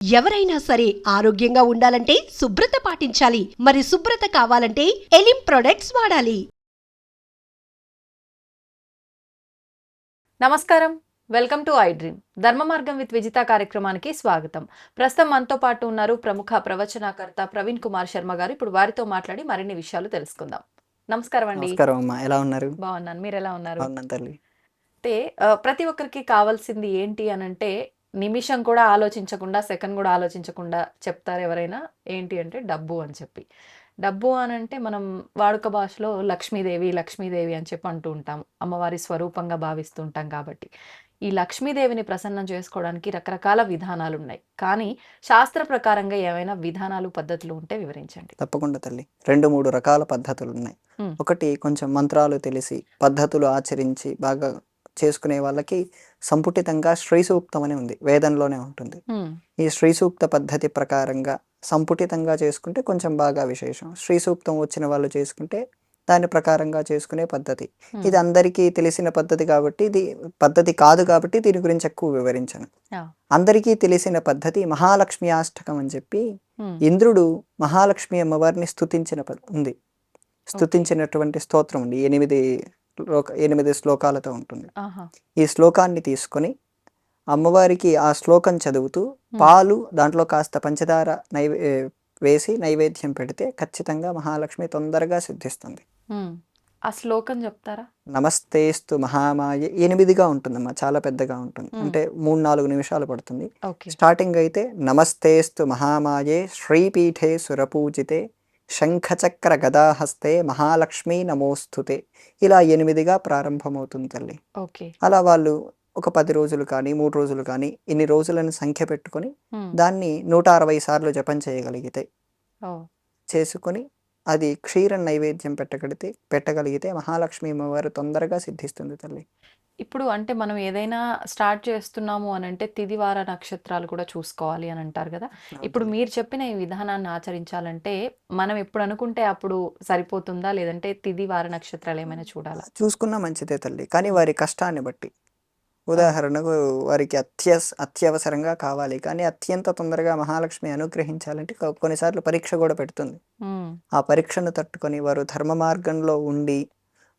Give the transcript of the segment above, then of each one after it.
ఎవరైనా సరే ఆరోగ్యంగా ఉండాలంటే శుభ్రత పాటించాలి. మరి శుభ్రత కావాలంటే ఎలిం ప్రొడక్ట్స్ వాడాలి. నమస్కారం, వెల్కమ్ టు ఐ డ్రీమ్. ధర్మ మార్గం విత్ విజిత కార్యక్రమానికి స్వాగతం. ప్రస్తుతం మనతో పాటు ఉన్నారు ప్రముఖ ప్రవచనకర్త ప్రవీణ్ కుమార్ శర్మ గారు. ఇప్పుడు వారితో మాట్లాడి మరిన్ని విషయాలు తెలుసుకుందాం. నమస్కారం అండి. నమస్కారం అమ్మా, ఎలా ఉన్నారు? బాగున్నాను, మీరు ఎలా ఉన్నారు? అవునా తల్లి. అంటే ప్రతి ఒక్కరికి కావాల్సింది ఏంటి అని అంటే, నిమిషం కూడా ఆలోచించకుండా, సెకండ్ కూడా ఆలోచించకుండా చెప్తారు ఎవరైనా. ఏంటి అంటే డబ్బు అని చెప్పి. డబ్బు అని అంటే మనం వాడుక భాషలో లక్ష్మీదేవి లక్ష్మీదేవి అని చెప్పి అంటూ ఉంటాం. అమ్మవారి స్వరూపంగా భావిస్తూ ఉంటాం కాబట్టి. ఈ లక్ష్మీదేవిని ప్రసన్నం చేసుకోవడానికి రకరకాల విధానాలు ఉన్నాయి. కానీ శాస్త్ర ప్రకారంగా ఏమైనా విధానాలు, పద్ధతులు ఉంటే వివరించండి. తప్పకుండా తల్లి. 2-3 రకాల పద్ధతులు ఉన్నాయి. ఉమ్, ఒకటి, కొంచెం మంత్రాలు తెలిసి పద్ధతులు ఆచరించి బాగా చేసుకునే వాళ్ళకి సంపుటితంగా శ్రీ సూక్తం అని ఉంది, వేదంలోనే ఉంటుంది. ఉమ్, ఈ శ్రీ సూక్త పద్ధతి ప్రకారంగా సంపుటితంగా చేసుకుంటే కొంచెం బాగా విశేషం. శ్రీ సూక్తం వచ్చిన వాళ్ళు చేసుకుంటే దాని ప్రకారంగా చేసుకునే పద్ధతి. ఉమ్, ఇది అందరికీ తెలిసిన పద్ధతి కాబట్టి, ఇది పద్ధతి కాదు కాబట్టి దీని గురించి ఎక్కువ వివరించను. ఆ, అందరికీ తెలిసిన పద్ధతి మహాలక్ష్మి అష్టకం అని చెప్పి, ఉమ్, ఇంద్రుడు మహాలక్ష్మి అమ్మవారిని స్తుతించిన ఉంది. స్తుతించినటువంటి స్తోత్రం ఉంది. 8 శ్లోకాలతో ఉంటుంది. ఆహా, ఈ శ్లోకాన్ని తీసుకొని అమ్మవారికి ఆ శ్లోకం చదువుతూ పాలు దాంట్లో కాస్త పంచదార వేసి నైవేద్యం పెడితే ఖచ్చితంగా మహాలక్ష్మి తొందరగా సిద్ధిస్తుంది. ఉమ్. ఆ శ్లోకం చెప్తారా? నమస్తేస్తు మహామాయ 8గా ఉంటుందమ్మా, చాలా పెద్దగా ఉంటుంది. అంటే 3-4 నిమిషాలు పడుతుంది. ఓకే. స్టార్టింగ్ అయితే నమస్తేస్తు మహామాయే శ్రీపీఠే సురపూజితే శంఖచక్ర గదాహస్తే మహాలక్ష్మీ నమోస్తుతే, ఇలా 8గా ప్రారంభమవుతుంది తల్లి. ఓకే. అలా వాళ్ళు ఒక 10 రోజులు కానీ 3 రోజులు కానీ ఇన్ని రోజులను సంఖ్య పెట్టుకొని ఉమ్, దాన్ని 160 సార్లు జపం చేయగలిగితే, ఓ, చేసుకొని అది క్షీర నైవేద్యం పెట్టగలిగితే మహాలక్ష్మి అమ్మవారు తొందరగా సిద్ధిస్తుంది తల్లి. ఇప్పుడు అంటే మనం ఏదైనా స్టార్ట్ చేస్తున్నాము అని అంటే తిది వార నక్షత్రాలు కూడా చూసుకోవాలి అని అంటారు కదా. ఇప్పుడు మీరు చెప్పిన ఈ విధానాన్ని ఆచరించాలంటే మనం ఎప్పుడు అనుకుంటే అప్పుడు సరిపోతుందా, లేదంటే తిది వార నక్షత్రాలు ఏమైనా చూడాలా? చూసుకున్నా మంచిదే తల్లి, కానీ వారి కష్టాన్ని బట్టి. ఉదాహరణకు వారికి అత్యవసరంగా కావాలి, కానీ అత్యంత తొందరగా మహాలక్ష్మి అనుగ్రహించాలంటే కొన్నిసార్లు పరీక్ష కూడా పెడుతుంది. ఉమ్, ఆ పరీక్షను తట్టుకొని వారు ధర్మ మార్గంలో ఉండి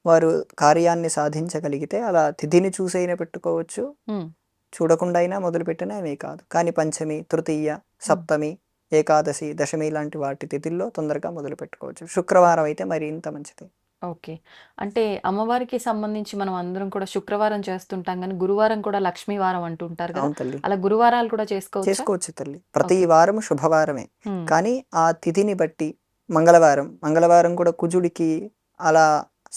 వారు కార్యాన్ని సాధించగలిగితే అలా తిథిని చూసైనా పెట్టుకోవచ్చు, ఉమ్, చూడకుండా అయినా మొదలుపెట్టినా ఏమీ కాదు. కానీ పంచమి, తృతీయ, సప్తమి, ఏకాదశి, దశమి లాంటి వాటి తిథుల్లో తొందరగా మొదలు పెట్టుకోవచ్చు. శుక్రవారం అయితే మరి ఇంత మంచిది. ఓకే. అంటే అమ్మవారికి సంబంధించి మనం అందరం కూడా శుక్రవారం చేస్తుంటాం, కానీ గురువారం కూడా లక్ష్మీ వారం అంటుంటారు కదా. అవును తల్లి, అలా గురువారాలు కూడా చేసుకోవచ్చా? చేసుకోవచ్చు తల్లి. ప్రతి ఓకే. వారం శుభవారమే, ఉమ్, కానీ ఆ తిథిని బట్టి మంగళవారం కూడా కుజుడికి అలా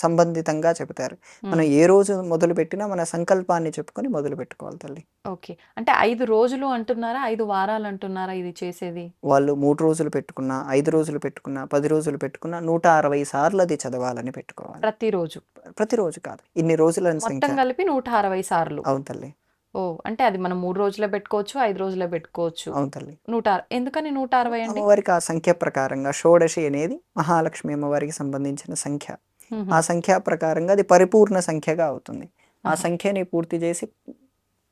సంబంధితంగా చెబుతారు. మనం ఉమ్, ఏ రోజు మొదలు పెట్టినా మన సంకల్పాన్ని చెప్పుకొని మొదలు పెట్టుకోవాలి తల్లి. ఓకే. అంటే 5 రోజులు అంటున్నారా, 5 వారాలు అంటున్నారా ఇది చేసేది? వాళ్ళు 3 రోజులు పెట్టుకున్నా, 5 రోజులు పెట్టుకున్నా, 10 రోజులు పెట్టుకున్నా 160 సార్లు అది చదవాలని పెట్టుకోవాలి. ప్రతిరోజు ప్రతిరోజు కాదు, ఇన్ని రోజుల మొత్తం సంఖ్య. కలిపి 160 సార్లు. అవును తల్లి, ఓ, అంటే అది మనం 3 రోజులే పెట్టుకోవచ్చు, 5 రోజులే పెట్టుకోవచ్చు. అవును తల్లి. ఎందుకని 160 అండి? అమ్మవారికి ఆ సంఖ్య ప్రకారంగా షోడశి అనేది మహాలక్ష్మి అమ్మవారికి సంబంధించిన సంఖ్య. ఉహు, ఆ సంఖ్య ప్రకారంగా అది పరిపూర్ణ సంఖ్యగా అవుతుంది. ఆ ఆహా, సంఖ్యని పూర్తి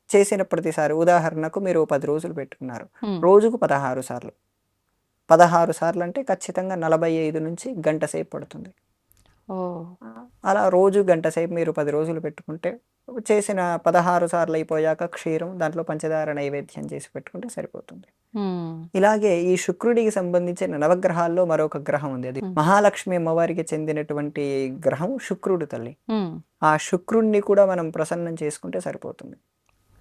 చేసిన ప్రతిసారి, ఉదాహరణకు మీరు 10 రోజులు పెట్టుకున్నారు, ఉమ్, రోజుకు 16 సార్లు. 16 సార్లు అంటే ఖచ్చితంగా 45 నుంచి గంట సేపు పడుతుంది. ఓ, అలా రోజు గంట సేపు మీరు 10 రోజులు పెట్టుకుంటే, చేసిన 16 సార్లు అయిపోయాక క్షీరం దాంట్లో పంచదార నైవేద్యం చేసి పెట్టుకుంటే సరిపోతుంది. ఉమ్, ఇలాగే ఈ శుక్రుడికి సంబంధించిన నవగ్రహాల్లో మరొక గ్రహం ఉంది. అది ఉమ్, మహాలక్ష్మి అమ్మవారికి చెందినటువంటి గ్రహం శుక్రుడు తల్లి. ఉమ్. ఆ శుక్రుడిని కూడా మనం ప్రసన్నం చేసుకుంటే సరిపోతుంది.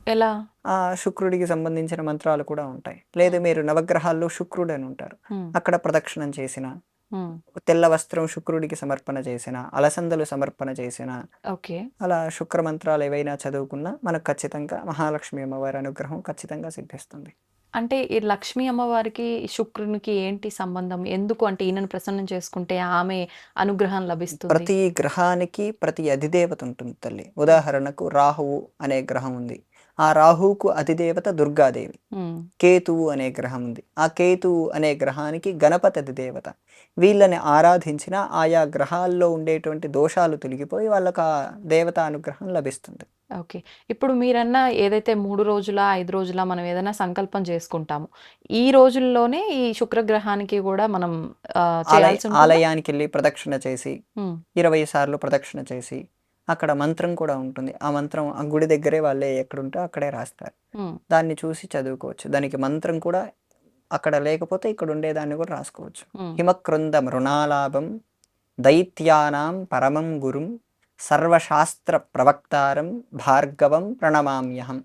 ఎలా? ఆ శుక్రుడికి సంబంధించిన మంత్రాలు కూడా ఉంటాయి. లేదు మీరు నవగ్రహాల్లో శుక్రుడు అని ఉంటారు, ఉమ్, అక్కడ ప్రదక్షిణం చేసిన, ఉమ్, తెల్ల వస్త్రం శుక్రుడికి సమర్పణ చేసిన, అలసందలు సమర్పణ చేసిన, ఓకే. అలా శుక్ర మంత్రాలు ఏవైనా చదువుకున్నా మనకు ఖచ్చితంగా మహాలక్ష్మి అమ్మవారి అనుగ్రహం ఖచ్చితంగా సిద్ధిస్తుంది. అంటే ఈ లక్ష్మీ అమ్మవారికి శుక్రునికి ఏంటి సంబంధం? ఎందుకు అంటే ఈయనను ప్రసన్నం చేసుకుంటే ఆమె అనుగ్రహం లభిస్తుంది? ప్రతి గ్రహానికి ప్రతి అధిదేవత ఉంటుంది తల్లి. ఉదాహరణకు రాహువు అనే గ్రహం ఉంది, ఆ రాహువుకు అధిదేవత దుర్గాదేవి. ఉమ్, కేతువు అనే గ్రహం ఉంది. ఆ కేతువు అనే గ్రహానికి గణపతి అధిదేవత. వీళ్ళని ఆరాధించిన ఆయా గ్రహాల్లో ఉండేటువంటి దోషాలు తొలగిపోయి వాళ్ళకు ఆ దేవత అనుగ్రహం లభిస్తుంది. ఓకే. ఇప్పుడు మీరన్న ఏదైతే 3 రోజుల, 5 రోజుల మనం ఏదైనా సంకల్పం చేసుకుంటామో, ఈ రోజుల్లోనే ఈ శుక్రగ్రహానికి కూడా మనం చేయాల్సి ఉంటుందా? ఆలయానికి వెళ్ళి ప్రదక్షిణ చేసి ఉమ్, 20 సార్లు ప్రదక్షిణ చేసి అక్కడ మంత్రం కూడా ఉంటుంది. ఆ మంత్రం ఆ గుడి దగ్గరే వాళ్ళే ఎక్కడుంటే అక్కడే రాస్తారు. ఉమ్, దాన్ని చూసి చదువుకోవచ్చు. దానికి మంత్రం కూడా అక్కడ లేకపోతే ఇక్కడ ఉండేదాన్ని కూడా రాసుకోవచ్చు. ఉమ్, హిమక్రుంద మృణాలాభం దైత్యానాం పరమం గురుం సర్వశాస్త్ర ప్రవక్తారం భార్గవం ప్రణమామ్యహం.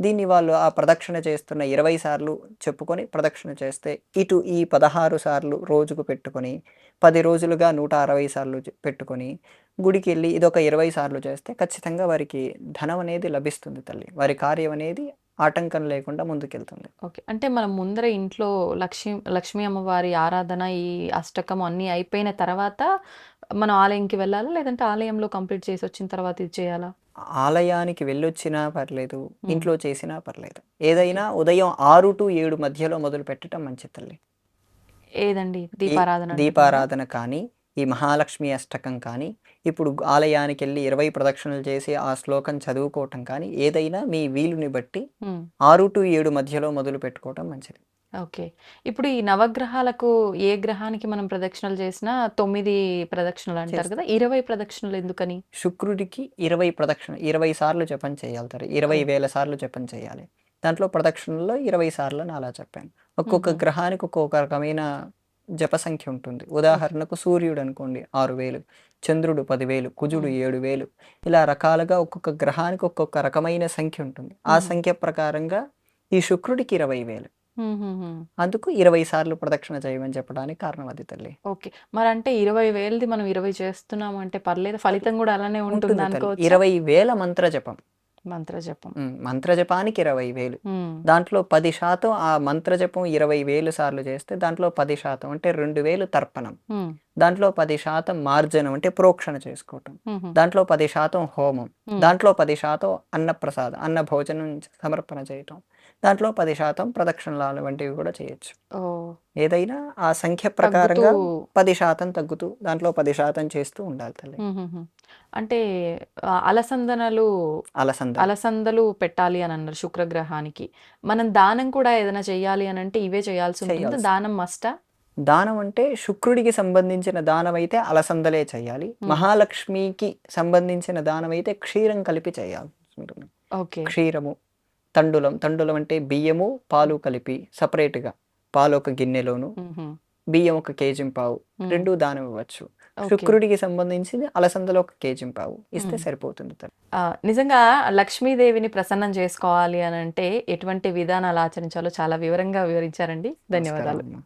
దీన్ని వాళ్ళు ఆ ప్రదక్షిణ చేస్తున్న 20 సార్లు చెప్పుకొని ప్రదక్షిణ చేస్తే ఇటు ఈ 16 సార్లు రోజుకు పెట్టుకొని 10 రోజులుగా 160 సార్లు పెట్టుకొని గుడికి వెళ్ళి ఇదొక 20 సార్లు చేస్తే ఖచ్చితంగా వారికి ధనం అనేది లభిస్తుంది తల్లి. వారి కార్యం అనేది ఆటంకం లేకుండా ముందుకెళ్తుంది. ఓకే. అంటే మనం ముందర ఇంట్లో లక్ష్మీ అమ్మవారి ఆరాధన, ఈ అష్టకం అన్నీ అయిపోయిన తర్వాత మనం ఆలయంకి వెళ్ళాలా? లేదంటే ఆలయంలో కంప్లీట్ చేసి వచ్చిన తర్వాత ఇది చేయాలా? ఆలయానికి వెళ్ళొచ్చినా పర్లేదు, ఉమ్, ఇంట్లో చేసినా పర్లేదు. ఏదైనా ఉదయం 6 to 7 మధ్యలో మొదలు పెట్టడం మంచిది తల్లి. ఏదండి ఈ దీపారాధన అంటున్నారా? దీపారాధన కానీ, ఈ మహాలక్ష్మి అష్టకం కానీ, ఇప్పుడు ఆలయానికి వెళ్ళి 20 ప్రదక్షిణలు చేసి ఆ శ్లోకం చదువుకోవటం కానీ, ఏదైనా మీ వీలుని బట్టి ఉమ్, 6 to 7 మధ్యలో మొదలు పెట్టుకోవటం మంచిది. ఓకే. ఇప్పుడు ఈ నవగ్రహాలకు ఏ గ్రహానికి మనం ప్రదక్షిణలు చేసినా 9 ప్రదక్షిణలు అంటారు కదా, 20 ప్రదక్షిణలు ఎందుకని? శుక్రుడికి 20 ప్రదక్షిణ 20 సార్లు జపం చేయాలి తల్లి. 20,000 సార్లు జపం చేయాలి. దాంట్లో ప్రదక్షిణల్లో 20 సార్లు అని అలా చెప్పాను. ఒక్కొక్క మ్మ్. గ్రహానికి ఒక్కొక్క రకమైన జప సంఖ్య ఉంటుంది. ఉదాహరణకు సూర్యుడు అనుకోండి 6,000, చంద్రుడు 10,000, కుజుడు 7,000, ఇలా రకాలుగా ఒక్కొక్క గ్రహానికి ఒక్కొక్క రకమైన సంఖ్య ఉంటుంది. ఆ మ్మ్. సంఖ్య ప్రకారంగా ఈ శుక్రుడికి 20,000. మ్మ్. అందుకు 20 సార్లు ప్రదక్షిణ చేయమని చెప్పడానికి కారణం అది తల్లి. ఓకే. మరి అంటే 20,000ది మనం 20 చేస్తున్నాం అంటే పర్లేదు, ఫలితం కూడా అలానే ఉంటుంది ఉంటుంది తల్లి. అనుకోవచ్చు. 20,000 మంత్ర జపం. మంత్ర జపం. మంత్ర జపానికి 20,000. మ్మ్. దాంట్లో 10% ఆ మంత్ర జపం 20,000 సార్లు చేస్తే దాంట్లో 10% అంటే 2,000 తర్పణం. మ్మ్. దాంట్లో 10% మార్జనం అంటే ప్రోక్షణ చేసుకోవటం. మ్మ్. దాంట్లో 10% హోమం. మ్మ్. దాంట్లో 10% అన్నప్రసాదం అన్న భోజనం సమర్పణ చేయటం. దాంట్లో 10% ప్రదక్షిణలు వంటివి కూడా చేయొచ్చు. ఓ, ఏదైనా ఆ సంఖ్య ప్రకారంగా తగ్గుతూ 10% తగ్గుతూ దాంట్లో 10% చేస్తూ ఉండాలి తల్లి. మ్మ్. అంటే అలసంద అలసందలు పెట్టాలి అని అన్నారు శుక్రగ్రహానికి. మనం దానం కూడా ఏదైనా చేయాలి అని అంటే ఇవే చేయాల్సి ఉంటుందా? చేయాల్సి. దానం మస్టా? దానం అంటే శుక్రుడికి సంబంధించిన దానం అయితే అలసందలే చేయాలి. మహాలక్ష్మికి సంబంధించిన దానం అయితే క్షీరం కలిపి చేయాల్సి ఉంటుంది. ఓకే. క్షీరము, తండులం అంటే బియ్యము పాలు కలిపి సపరేట్గా పాలు ఒక గిన్నెలోను, మ్మ్. బియ్యం 1 కేజీ-పావు, మ్మ్. 2 దానం ఇవ్వచ్చు. ఓకే. శుక్రుడికి సంబంధించింది అలసందలో 1 కేజీ-పావు ఇస్తే మ్మ్. సరిపోతుంది తల్లి. నిజంగా లక్ష్మీదేవిని ప్రసన్నం చేసుకోవాలి అని అంటే ఎటువంటి విధానాలు ఆచరించాలో చాలా వివరంగా వివరించారండి. ధన్యవాదాలు. నమస్కారం అమ్మా.